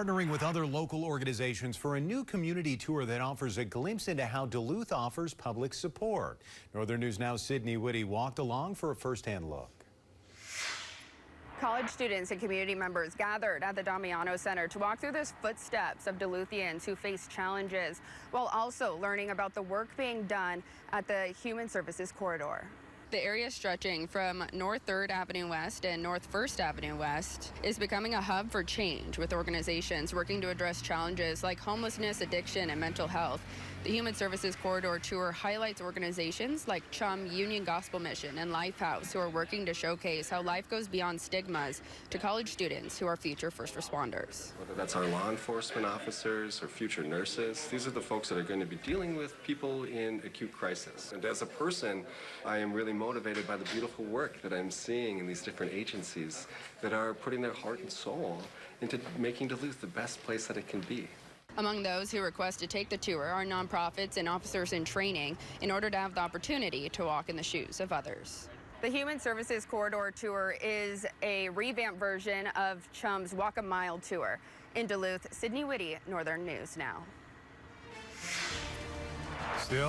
Partnering with other local organizations for a new community tour that offers a glimpse into how Duluth offers public support. Northern News Now's Sydney Whitty walked along for a first-hand look. College students and community members gathered at the Damiano Center to walk through the footsteps of Duluthians who face challenges, while also learning about the work being done at the Human Services Corridor. The area stretching from North 3rd Avenue West and North 1st Avenue West is becoming a hub for change, with organizations working to address challenges like homelessness, addiction, and mental health. The Human Services Corridor Tour highlights organizations like CHUM, Union Gospel Mission, and Lifehouse, who are working to showcase how life goes beyond stigmas to college students who are future first responders. Whether that's our law enforcement officers or future nurses, these are the folks that are going to be dealing with people in acute crisis. And as a person, I am really motivated by the beautiful work that I'm seeing in these different agencies that are putting their heart and soul into making Duluth the best place that it can be. Among those who request to take the tour are nonprofits and officers in training in order to have the opportunity to walk in the shoes of others. The Human Services Corridor Tour is a revamped version of CHUM's Walk a Mile tour. In Duluth, Sydney Whitty, Northern News Now. Still